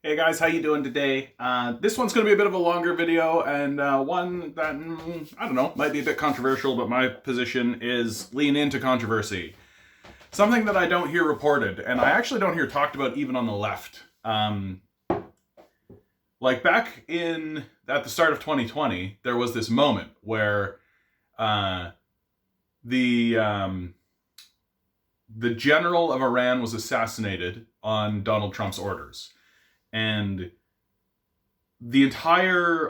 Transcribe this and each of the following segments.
Hey guys, how you doing today? This one's going to be a bit of a longer video and one that, I don't know, might be a bit controversial, but my position is lean into controversy. Something that I don't hear reported, and I actually don't hear talked about even on the left. Like back at the start of 2020, there was this moment where uh, the the general of Iran was assassinated on Donald Trump's orders. And the entire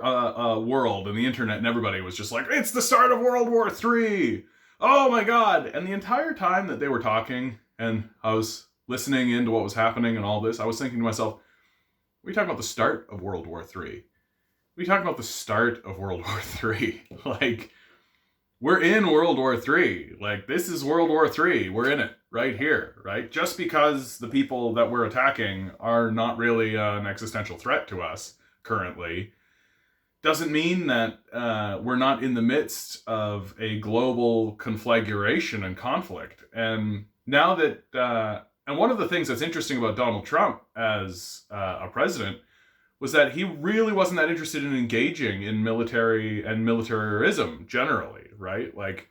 world and the internet and everybody was just like, it's the start of World War III. Oh my God. And the entire time that they were talking and I was listening into what was happening and all this, I was thinking to myself, we talking about the start of World War III. We talking about the start of World War III. Like, we're in World War III. Like, this is World War III. We're in it right here, right? Just because the people that we're attacking are not really an existential threat to us currently doesn't mean that we're not in the midst of a global conflagration and conflict. And now that, and one of the things that's interesting about Donald Trump as a president was that he really wasn't that interested in engaging in military and militarism generally, right? Like,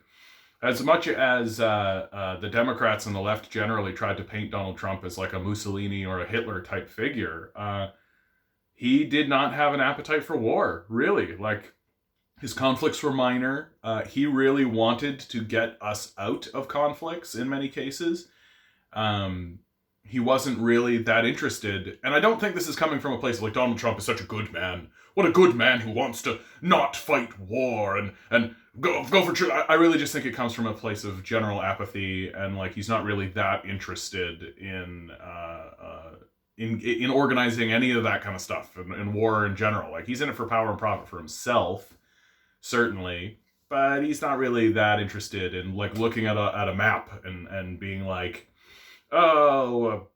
as much as the Democrats and the left generally tried to paint Donald Trump as like a Mussolini or a Hitler type figure, he did not have an appetite for war, really. Like, his conflicts were minor. He really wanted to get us out of conflicts in many cases. He wasn't really that interested. And I don't think this is coming from a place of like, Donald Trump is such a good man. What a good man who wants to not fight war and go for truth. I really just think it comes from a place of general apathy and like he's not really that interested in organizing any of that kind of stuff and war in general. Like, he's in it for power and profit for himself, certainly, but he's not really that interested in like looking at a map and being like, oh,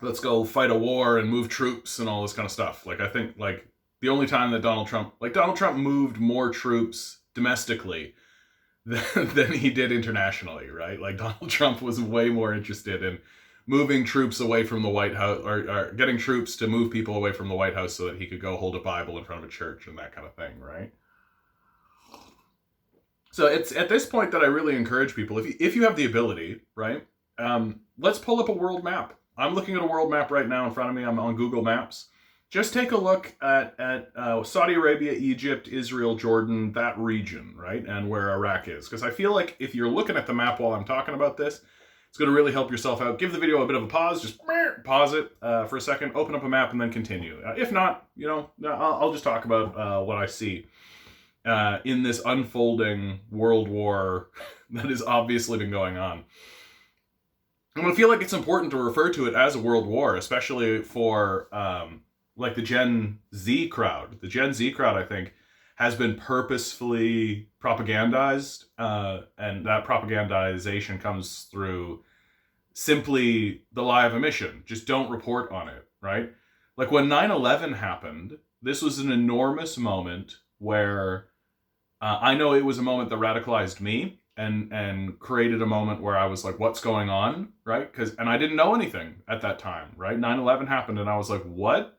let's go fight a war and move troops and all this kind of stuff. Like, I think like the only time that Donald Trump moved more troops domestically than he did internationally, right? Like, Donald Trump was way more interested in moving troops away from the White House, or getting troops to move people away from the White House so that he could go hold a Bible in front of a church and that kind of thing, right? So it's at this point that I really encourage people, if you have the ability, right? Let's pull up a world map. I'm looking at a world map right now in front of me. I'm on Google Maps. Just take a look at Saudi Arabia, Egypt, Israel, Jordan, that region, right? And where Iraq is. Because I feel like if you're looking at the map while I'm talking about this, it's going to really help yourself out. Give the video a bit of a pause. Just pause it for a second, open up a map, and then continue. If not, I'll just talk about what I see in this unfolding world war that has obviously been going on. And I feel like it's important to refer to it as a world war, especially for like the Gen Z crowd. The Gen Z crowd, I think, has been purposefully propagandized, and that propagandization comes through simply the lie of omission. Just don't report on it, right? Like, when 9/11 happened, this was an enormous moment where I know it was a moment that radicalized me and created a moment where I was like, what's going on, right? And I didn't know anything at that time, right? 9/11 happened and I was like, what?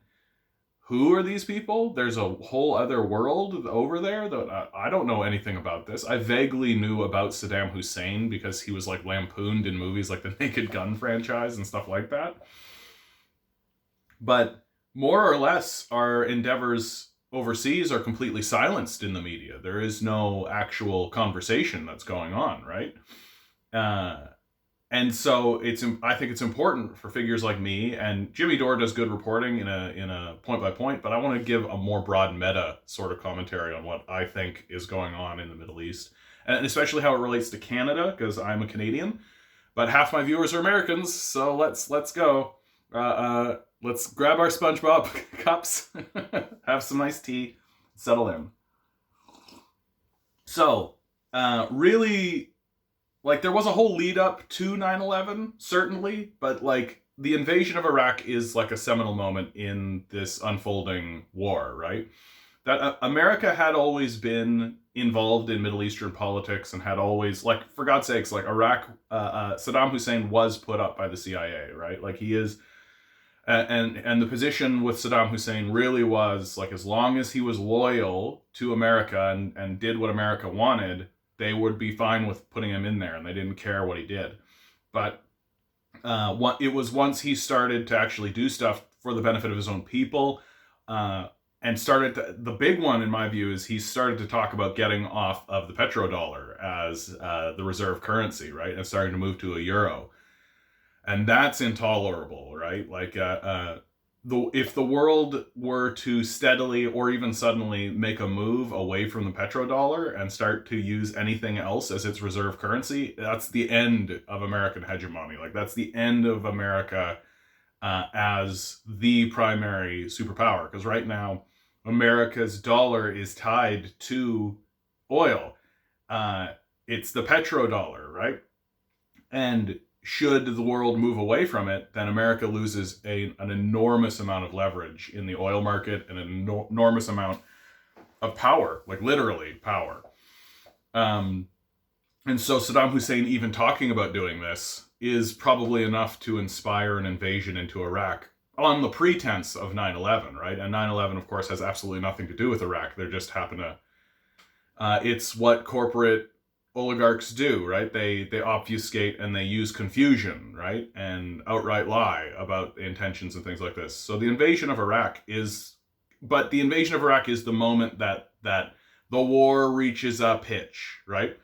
Who are these people? There's a whole other world over there that I don't know anything about this. I vaguely knew about Saddam Hussein because he was like lampooned in movies like the Naked Gun franchise and stuff like that. But more or less, our endeavors overseas are completely silenced in the media. There is no actual conversation that's going on, right? And so I think it's important for figures like me, and Jimmy Dore does good reporting in a point by point, but I want to give a more broad meta sort of commentary on what I think is going on in the Middle East, and especially how it relates to Canada, because I'm a Canadian, but half my viewers are Americans, so let's go. Let's grab our SpongeBob cups, have some nice tea, settle in. So, really, like, there was a whole lead up to 9/11, certainly, but like the invasion of Iraq is like a seminal moment in this unfolding war, right? That America had always been involved in Middle Eastern politics and had always, like, for God's sakes, like Iraq, Saddam Hussein was put up by the CIA, right? Like, he is And the position with Saddam Hussein really was like, as long as he was loyal to America and did what America wanted, they would be fine with putting him in there, and they didn't care what he did. But it was once he started to actually do stuff for the benefit of his own people, and the big one in my view is he started to talk about getting off of the petrodollar as the reserve currency, right, and starting to move to a euro. And that's intolerable, right? Like, if the world were to steadily or even suddenly make a move away from the petrodollar and start to use anything else as its reserve currency, that's the end of American hegemony. Like, that's the end of America as the primary superpower. Because right now, America's dollar is tied to oil. It's the petrodollar, right? And should the world move away from it, then America loses an enormous amount of leverage in the oil market and an enormous amount of power, like literally power. And so Saddam Hussein even talking about doing this is probably enough to inspire an invasion into Iraq on the pretense of 9/11, right? And 9/11, of course, has absolutely nothing to do with Iraq. They just happen to... it's what corporate oligarchs do, right? They obfuscate and they use confusion, right? And outright lie about intentions and things like this. So the invasion of Iraq is the moment that the war reaches a pitch, right?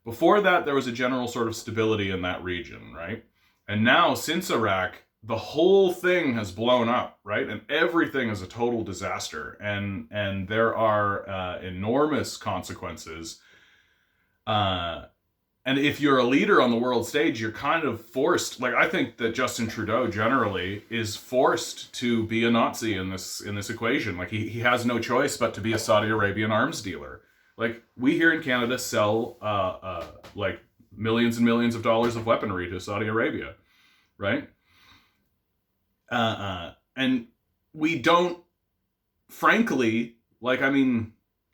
Before that, there was a general sort of stability in that region, right? And now, since Iraq, the whole thing has blown up, right? And everything is a total disaster. And there are enormous consequences. And if you're a leader on the world stage, you're kind of forced. Like, I think that Justin Trudeau generally is forced to be a Nazi in this equation. Like, he has no choice but to be a Saudi Arabian arms dealer. Like, we here in Canada sell like millions and millions of dollars of weaponry to Saudi Arabia, right? And we don't, frankly, like, I mean,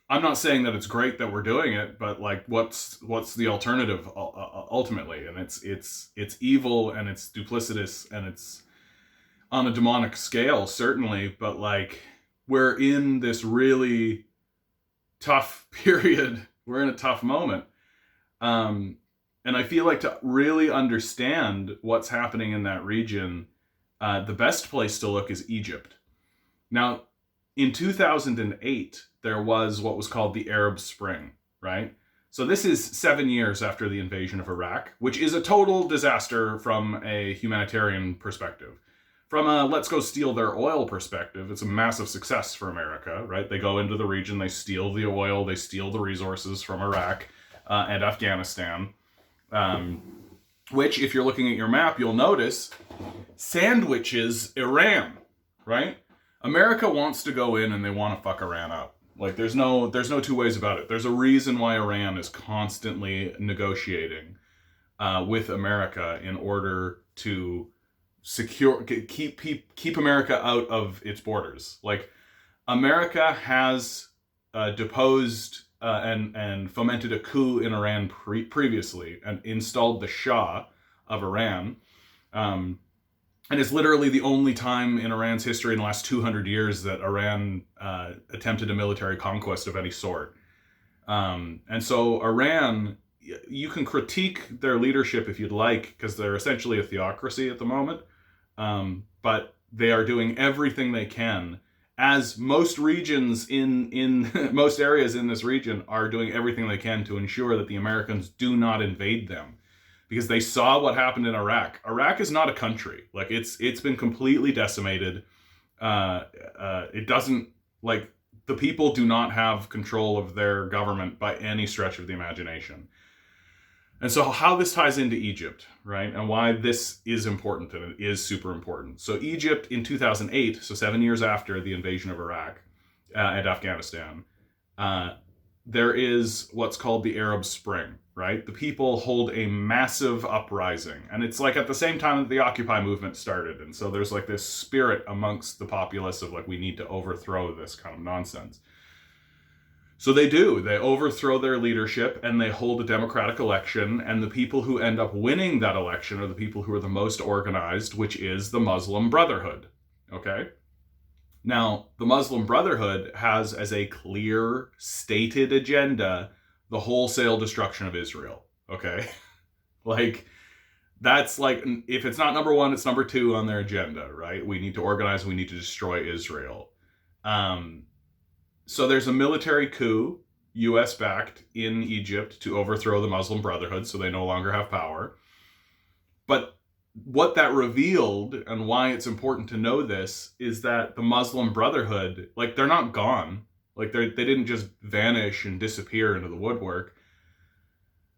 I'm not saying that it's great that we're doing it, but like, what's the alternative ultimately? And it's evil, and it's duplicitous, and it's on a demonic scale, certainly. But like, we're in this really tough period. We're in a tough moment. And I feel like to really understand what's happening in that region, the best place to look is Egypt. Now, in 2008, there was what was called the Arab Spring, right? So this is 7 years after the invasion of Iraq, which is a total disaster from a humanitarian perspective. From a let's go steal their oil perspective, it's a massive success for America, right? They go into the region, they steal the oil, they steal the resources from Iraq and Afghanistan, which, if you're looking at your map, you'll notice sandwiches Iran, right? America wants to go in and they want to fuck Iran up. Like, there's no two ways about it. There's a reason why Iran is constantly negotiating with America in order to keep America out of its borders. Like, America has deposed and fomented a coup in Iran previously and installed the Shah of Iran. And it's literally the only time in Iran's history in the last 200 years that Iran attempted a military conquest of any sort. And so Iran, you can critique their leadership if you'd like, because they're essentially a theocracy at the moment. But they are doing everything they can, as most regions in most areas in this region are doing everything they can to ensure that the Americans do not invade them. Because they saw what happened in Iraq. Iraq is not a country. Like, it's been completely decimated. It doesn't, like, the people do not have control of their government by any stretch of the imagination. And so how this ties into Egypt, right? And why this is important, and it is super important. So Egypt in 2008, so 7 years after the invasion of Iraq and Afghanistan, there is what's called the Arab Spring, right? The people hold a massive uprising. And it's like at the same time that the Occupy movement started. And so there's like this spirit amongst the populace of like, we need to overthrow this kind of nonsense. So they do. They overthrow their leadership and they hold a democratic election. And the people who end up winning that election are the people who are the most organized, which is the Muslim Brotherhood. Okay? Now, the Muslim Brotherhood has as a clear, stated agenda the wholesale destruction of Israel. Okay? Like, that's like, if it's not number one, it's number two on their agenda, right? We need to organize, we need to destroy Israel. So there's a military coup, US backed, in Egypt to overthrow the Muslim Brotherhood so they no longer have power. But what that revealed, and why it's important to know this, is that the Muslim Brotherhood, like, they're not gone. Like, they didn't just vanish and disappear into the woodwork.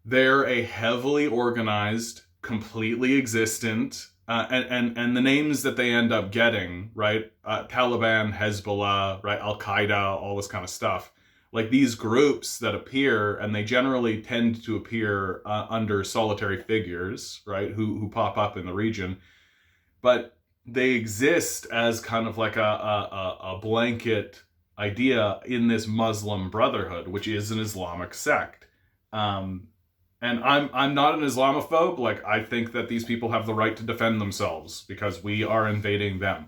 They're a heavily organized, completely existent, and the names that they end up getting, right? Taliban, Hezbollah, right? Al-Qaeda, all this kind of stuff. Like, these groups that appear, and they generally tend to appear under solitary figures, right? Who pop up in the region. But they exist as kind of like a blanket idea in this Muslim Brotherhood, which is an Islamic sect. And I'm not an Islamophobe. Like, I think that these people have the right to defend themselves because we are invading them.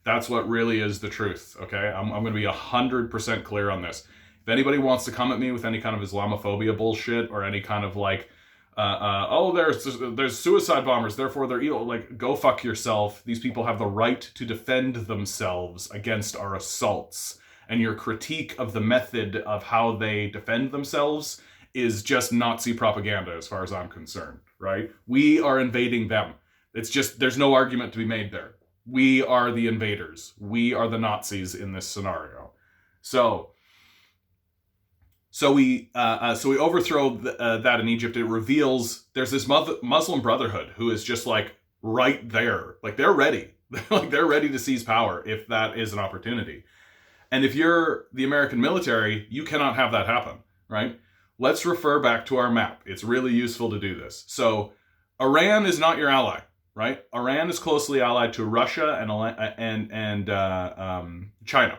That's what really is the truth, okay? I'm going to be 100% clear on this. If anybody wants to come at me with any kind of Islamophobia bullshit or any kind of like, there's suicide bombers, therefore they're evil, like, go fuck yourself. These people have the right to defend themselves against our assaults. And your critique of the method of how they defend themselves is just Nazi propaganda as far as I'm concerned, right? We are invading them. It's just, there's no argument to be made there. We are the invaders. We are the Nazis in this scenario. So we overthrow that in Egypt. It reveals there's this Muslim Brotherhood who is just like right there. Like, they're ready. Like, they're ready to seize power if that is an opportunity. And if you're the American military, you cannot have that happen, right? Let's refer back to our map. It's really useful to do this. So Iran is not your ally, right? Iran is closely allied to Russia and China.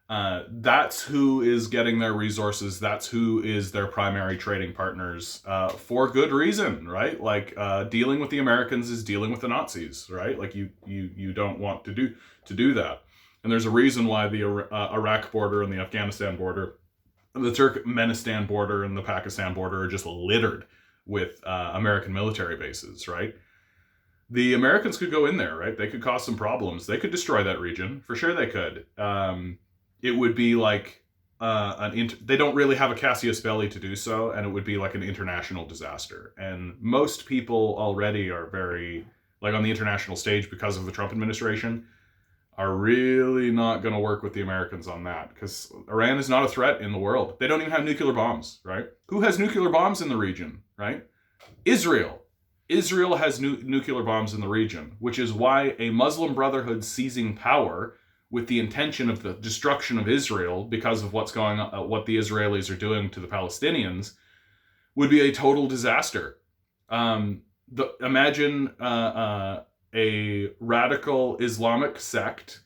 That's who is getting their resources. That's who is their primary trading partners, for good reason, right? Like, dealing with the Americans is dealing with the Nazis, right? Like, you don't want to do that. And there's a reason why the Iraq border and the Afghanistan border, the Turkmenistan border and the Pakistan border are just littered with American military bases, right? The Americans could go in there, right? They could cause some problems. They could destroy that region. For sure they could. It would be like they don't really have a casus belli to do so, and it would be like an international disaster. And most people already are very, like, on the international stage because of the Trump administration, are really not going to work with the Americans on that, because Iran is not a threat in the world. They don't even have nuclear bombs, right? Who has nuclear bombs in the region, right? Israel. Israel has nuclear bombs in the region, which is why a Muslim Brotherhood seizing power with the intention of the destruction of Israel because of what's going on, what the Israelis are doing to the Palestinians, would be a total disaster. Imagine a radical Islamic sect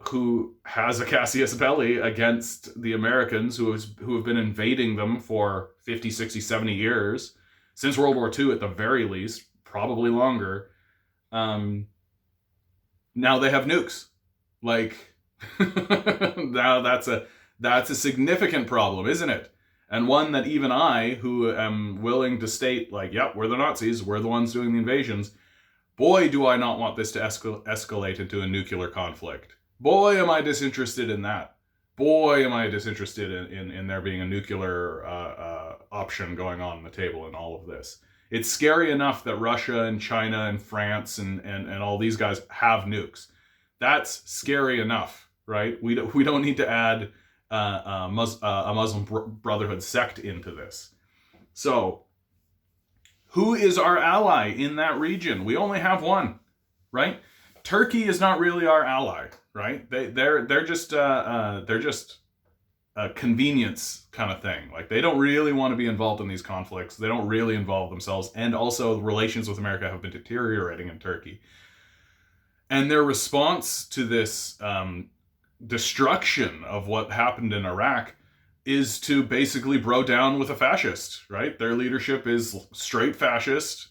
who has a casus belli against the Americans who have been invading them for 50, 60, 70 years, since World War II at the very least, probably longer. Now they have nukes. Like, now that's a significant problem, isn't it? And one that even I, who am willing to state, like, yep, we're the Nazis, we're the ones doing the invasions, boy, do I not want this to escalate into a nuclear conflict. Boy, am I disinterested in that. Boy, am I disinterested in there being a nuclear option going on the table in all of this. It's scary enough that Russia and China and France and all these guys have nukes. That's scary enough, right? We don't need to add a Muslim Brotherhood sect into this. So, who is our ally in that region? We only have one, right? Turkey is not really our ally, right? They're just a convenience kind of thing. Like, they don't really want to be involved in these conflicts. They don't really involve themselves, and also relations with America have been deteriorating in Turkey. And their response to this destruction of what happened in Iraq is to basically bro down with a fascist, right? Their leadership is straight fascist,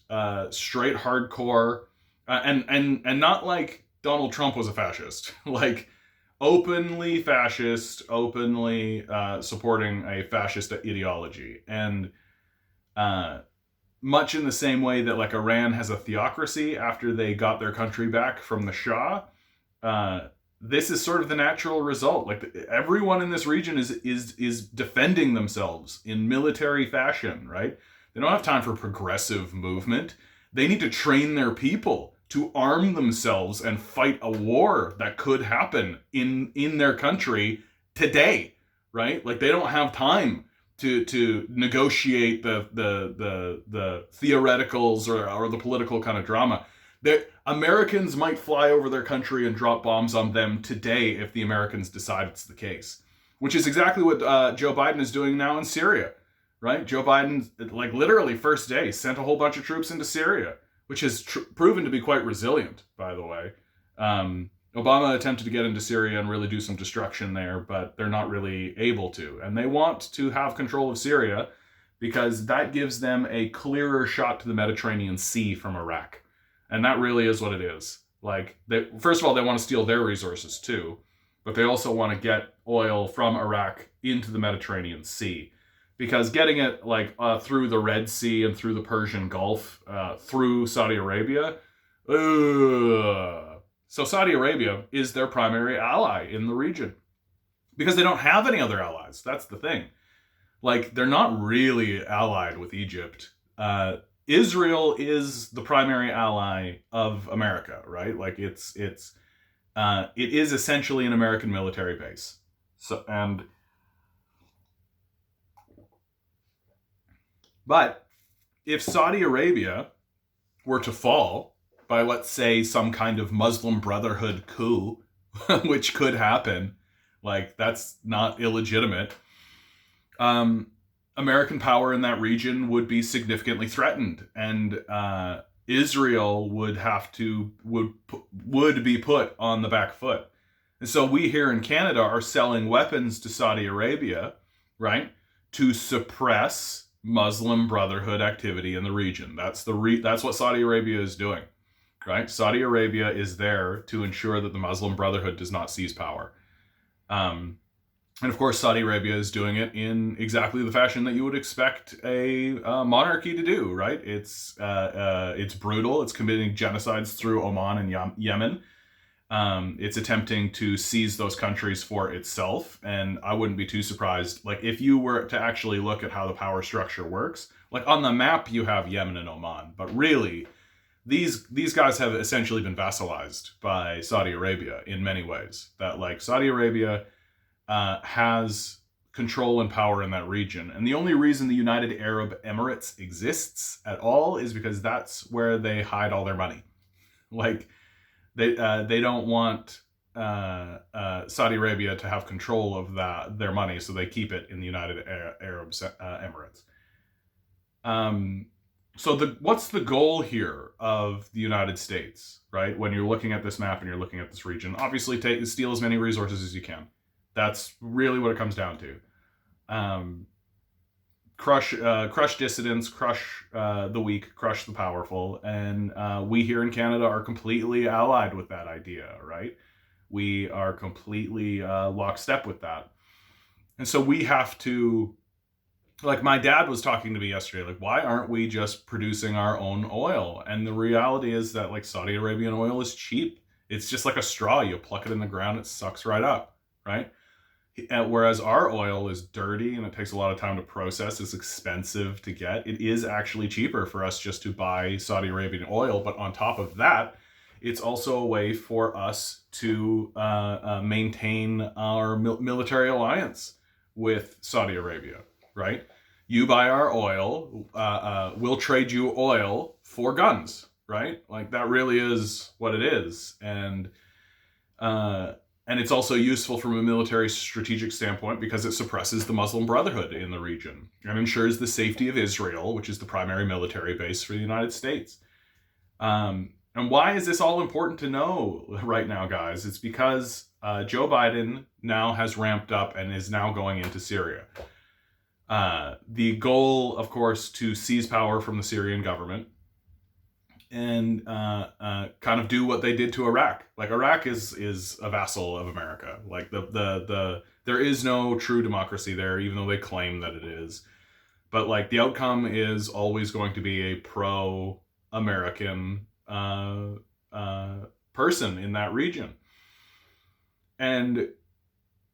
straight hardcore, and not like Donald Trump was a fascist. Like, openly fascist, openly supporting a fascist ideology. And much in the same way that, like, Iran has a theocracy after they got their country back from the Shah, this is sort of the natural result. Like, everyone in this region is defending themselves in military fashion, right? They don't have time for progressive movement. They need to train their people to arm themselves and fight a war that could happen in their country today, right? Like, they don't have time to negotiate the theoreticals or the political kind of drama. Americans might fly over their country and drop bombs on them today if the Americans decide it's the case, which is exactly what Joe Biden is doing now in Syria, right? Joe Biden, like, literally first day, sent a whole bunch of troops into Syria, which has proven to be quite resilient, by the way. Obama attempted to get into Syria and really do some destruction there, but they're not really able to. And they want to have control of Syria because that gives them a clearer shot to the Mediterranean Sea from Iraq. And that really is what it is. Like, first of all, they want to steal their resources too, but they also want to get oil from Iraq into the Mediterranean Sea. Because getting it, like, through the Red Sea and through the Persian Gulf, through Saudi Arabia, so Saudi Arabia is their primary ally in the region. Because they don't have any other allies. That's the thing. Like, they're not really allied with Egypt. Israel is the primary ally of America, right? Like, it is essentially an American military base. But if Saudi Arabia were to fall by, let's say, some kind of Muslim Brotherhood coup, which could happen, like, that's not illegitimate, American power in that region would be significantly threatened, and Israel would be put on the back foot. And so we here in Canada are selling weapons to Saudi Arabia, right, to suppress Muslim Brotherhood activity in the region. That's what Saudi Arabia is doing, right? Saudi Arabia is there to ensure that the Muslim Brotherhood does not seize power. And of course, Saudi Arabia is doing it in exactly the fashion that you would expect a monarchy to do, right? It's brutal. It's committing genocides through Oman and Yemen. It's attempting to seize those countries for itself. And I wouldn't be too surprised, like, if you were to actually look at how the power structure works, like, on the map you have Yemen and Oman, but really these guys have essentially been vassalized by Saudi Arabia in many ways. That, like, Saudi Arabia has control and power in that region. And the only reason the United Arab Emirates exists at all is because that's where they hide all their money. Like, they don't want Saudi Arabia to have control of their money, so they keep it in the United Arab Emirates. So what's the goal here of the United States, right? When you're looking at this map and you're looking at this region, obviously steal as many resources as you can. That's really what it comes down to. Crush dissidents, crush the weak, crush the powerful, and we here in Canada are completely allied with that idea, right? We are completely lockstep with that. And so we have to, like, my dad was talking to me yesterday, like, why aren't we just producing our own oil? And the reality is that, like, Saudi Arabian oil is cheap. It's just like a straw. You pluck it in the ground, it sucks right up, right? Whereas our oil is dirty and it takes a lot of time to process. It's expensive to get. It is actually cheaper for us just to buy Saudi Arabian oil. But on top of that, it's also a way for us to maintain our military alliance with Saudi Arabia, right? You buy our oil, we'll trade you oil for guns, right? Like, that really is what it is. And it's also useful from a military strategic standpoint because it suppresses the Muslim Brotherhood in the region and ensures the safety of Israel, which is the primary military base for the United States. And why is this all important to know right now, guys? It's because Joe Biden now has ramped up and is now going into Syria. The goal, of course, to seize power from the Syrian government. and kind of do what they did to Iraq. Like Iraq is a vassal of America. Like the there is no true democracy there, even though they claim that it is. But like the outcome is always going to be a pro-American person in that region. And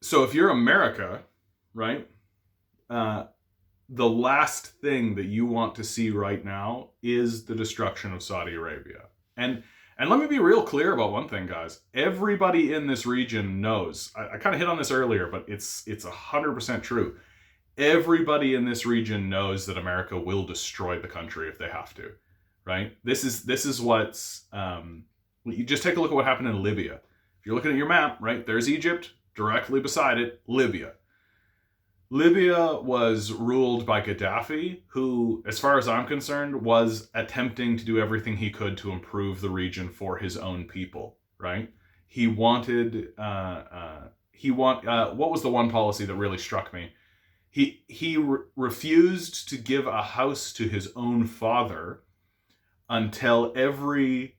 so if you're America, right, the last thing that you want to see right now is the destruction of Saudi Arabia. And let me be real clear about one thing, guys. Everybody in this region knows. I kind of hit on this earlier, but it's 100% true. Everybody in this region knows that America will destroy the country if they have to, right? This is what's you just take a look at what happened in Libya. If you're looking at your map, right, there's Egypt, directly beside it, Libya. Libya was ruled by Gaddafi, who, as far as I'm concerned, was attempting to do everything he could to improve the region for his own people, right? He wanted, what was the one policy that really struck me? He refused to give a house to his own father until every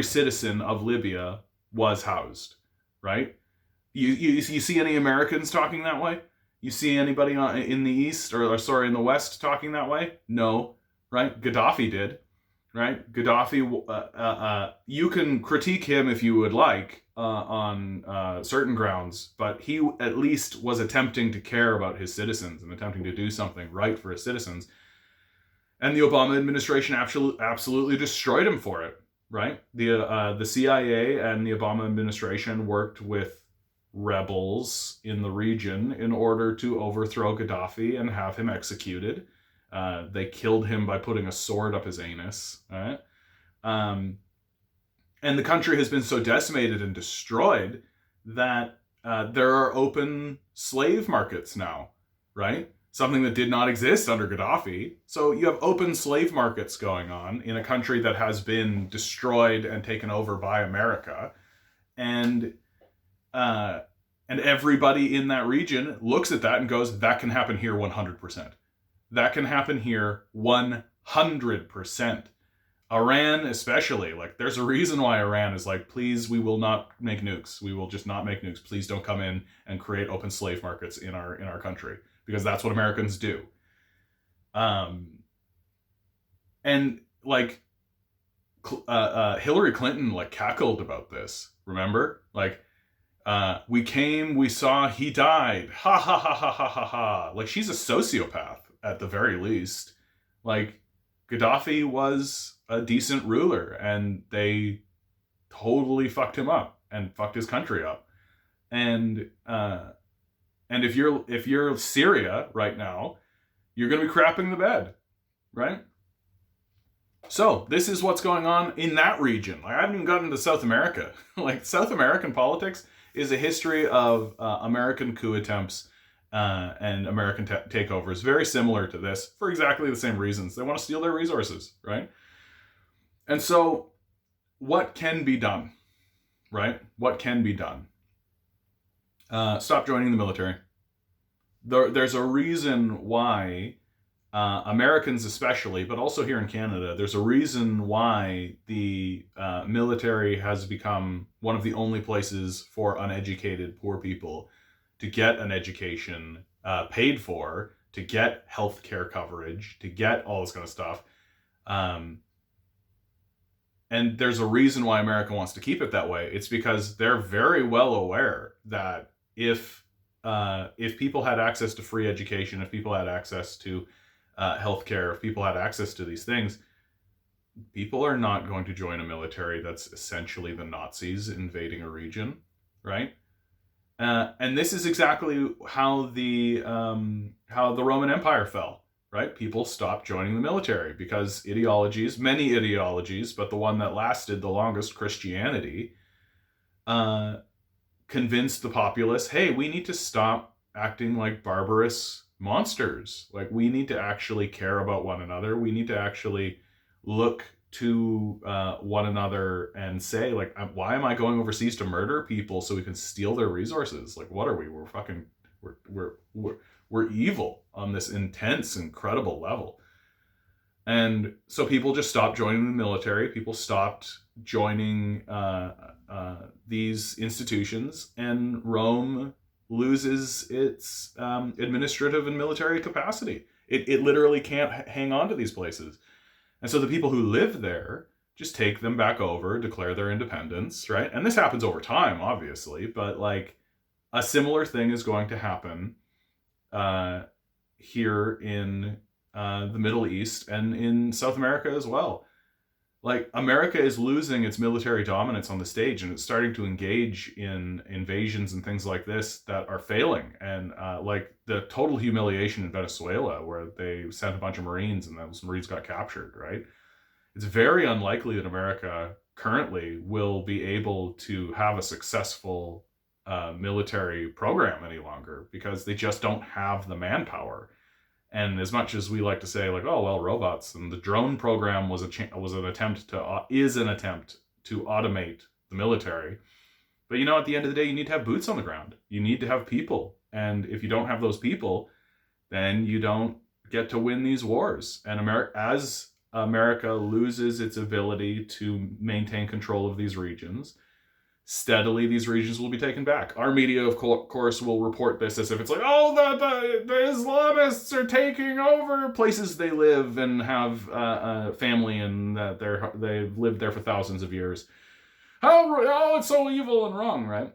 citizen of Libya was housed, right? You see any Americans talking that way? You see anybody in the East, in the West talking that way? No, right? Gaddafi did, right? Gaddafi, you can critique him if you would like on certain grounds, but he at least was attempting to care about his citizens and attempting to do something right for his citizens. And the Obama administration absolutely destroyed him for it, right? The CIA and the Obama administration worked with rebels in the region in order to overthrow Gaddafi and have him executed. They killed him by putting a sword up his anus, right? And the country has been so decimated and destroyed that there are open slave markets now, right? Something that did not exist under Gaddafi. So you have open slave markets going on in a country that has been destroyed and taken over by America. And everybody in that region looks at that and goes, that can happen here 100%. That can happen here 100%. Iran especially, like there's a reason why Iran is like, please, we will not make nukes. We will just not make nukes. Please don't come in and create open slave markets in our country, because that's what Americans do. And like Hillary Clinton like cackled about this, remember? Like, we came, we saw, he died. Ha ha ha ha ha ha ha. Like, she's a sociopath at the very least. Like, Gaddafi was a decent ruler, and they totally fucked him up and fucked his country up. And if you're Syria right now, you're going to be crapping the bed, right? So this is what's going on in that region. Like, I haven't even gotten into South America. Like, South American politics is a history of American coup attempts and American takeovers, very similar to this, for exactly the same reasons. They want to steal their resources, right? And so what can be done, right? What can be done? Stop joining the military. There's a reason why Americans especially, but also here in Canada, there's a reason why the military has become one of the only places for uneducated poor people to get an education paid for, to get health care coverage, to get all this kind of stuff. And there's a reason why America wants to keep it that way. It's because they're very well aware that if people had access to free education, if people had access to healthcare, if people had access to these things, people are not going to join a military that's essentially the Nazis invading a region, right? And this is exactly how the Roman Empire fell, right? People stopped joining the military because many ideologies, but the one that lasted the longest, Christianity, convinced the populace, hey, we need to stop acting like barbarous monsters. Like, we need to actually care about one another. We need to actually look to one another and say, like, why am I going overseas to murder people so we can steal their resources? Like, what are we? We're evil on this intense, incredible level. And so people just stopped joining the military. People stopped joining these institutions, and Rome loses its administrative and military capacity. It literally can't hang on to these places. And so the people who live there just take them back over, declare their independence, right? And this happens over time, obviously, but like a similar thing is going to happen here in the Middle East and in South America as well. Like, America is losing its military dominance on the stage, and it's starting to engage in invasions and things like this that are failing. And like the total humiliation in Venezuela, where they sent a bunch of Marines and those Marines got captured, right? It's very unlikely that America currently will be able to have a successful military program any longer, because they just don't have the manpower. And as much as we like to say, like, oh well, robots, and the drone program was an attempt to automate the military, but at the end of the day, you need to have boots on the ground. You need to have people, and if you don't have those people, then you don't get to win these wars. And as America loses its ability to maintain control of these regions, steadily these regions will be taken back. Our media, of course, will report this as if it's like, oh, the Islamists are taking over places they live and have family, and that they've lived there for thousands of years. It's so evil and wrong, right?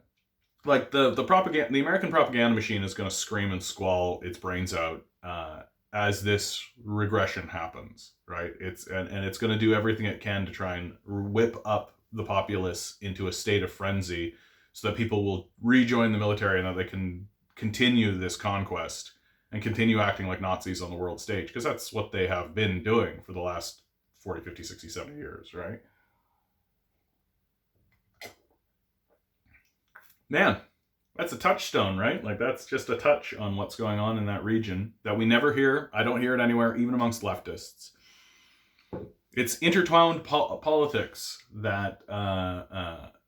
Like the American propaganda machine is going to scream and squall its brains out as this regression happens, right? It's going to do everything it can to try and whip up the populace into a state of frenzy so that people will rejoin the military and that they can continue this conquest and continue acting like Nazis on the world stage, because that's what they have been doing for the last 40, 50, 60, 70 years, right? Man, that's a touchstone, right? Like, that's just a touch on what's going on in that region that we never hear. I don't hear it anywhere, even amongst leftists. It's intertwined politics that,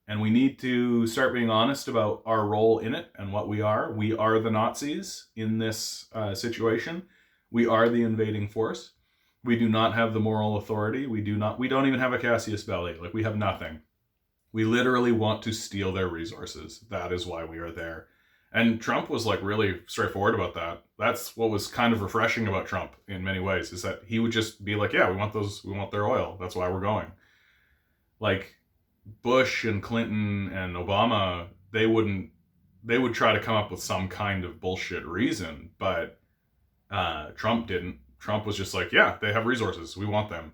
and we need to start being honest about our role in it and what we are. We are the Nazis in this situation. We are the invading force. We do not have the moral authority. We don't even have a Cassius Belli. Like, we have nothing. We literally want to steal their resources. That is why we are there. And Trump was like really straightforward about that. That's what was kind of refreshing about Trump in many ways, is that he would just be like, yeah, we want their oil. That's why we're going. Like, Bush and Clinton and Obama, they would try to come up with some kind of bullshit reason, but Trump didn't. Trump was just like, yeah, they have resources. We want them.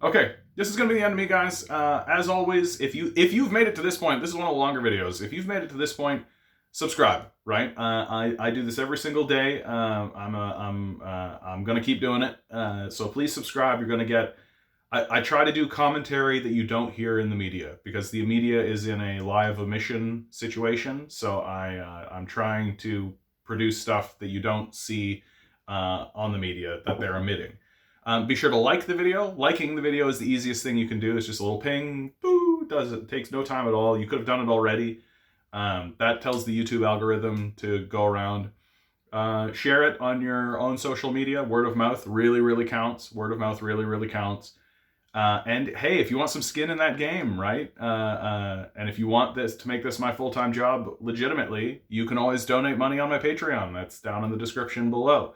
Okay, this is going to be the end of me, guys. As always, if you've made it to this point, this is one of the longer videos. If you've made it to this point, subscribe, right? I do this every single day. I'm going to keep doing it. So please subscribe. You're going to get... I try to do commentary that you don't hear in the media, because the media is in a live emission situation. So I'm trying to produce stuff that you don't see on the media that they're emitting. Be sure to like the video. Liking the video is the easiest thing you can do. It's just a little ping. Boo! It takes no time at all. You could have done it already. That tells the YouTube algorithm to go around. Share it on your own social media. Word of mouth really, really counts. Word of mouth really, really counts. And hey, if you want some skin in that game, right? And if you want this to make this my full-time job legitimately, you can always donate money on my Patreon. That's down in the description below.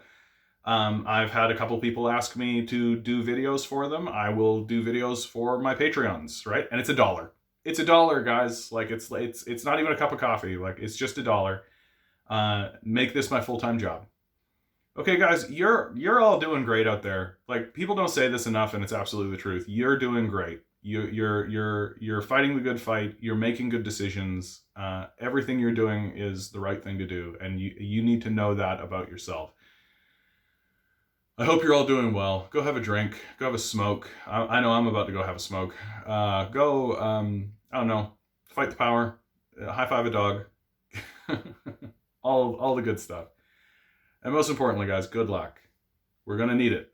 I've had a couple people ask me to do videos for them. I will do videos for my Patreons, right? And it's $1. It's $1, guys. Like, it's not even a cup of coffee. Like, it's just $1. Make this my full-time job. Okay, guys, you're all doing great out there. Like, people don't say this enough, and it's absolutely the truth. You're doing great. You're fighting the good fight. You're making good decisions. Everything you're doing is the right thing to do, and you need to know that about yourself. I hope you're all doing well. Go have a drink. Go have a smoke. I know I'm about to go have a smoke. I don't know, fight the power. High five a dog. all the good stuff. And most importantly, guys, good luck. We're going to need it.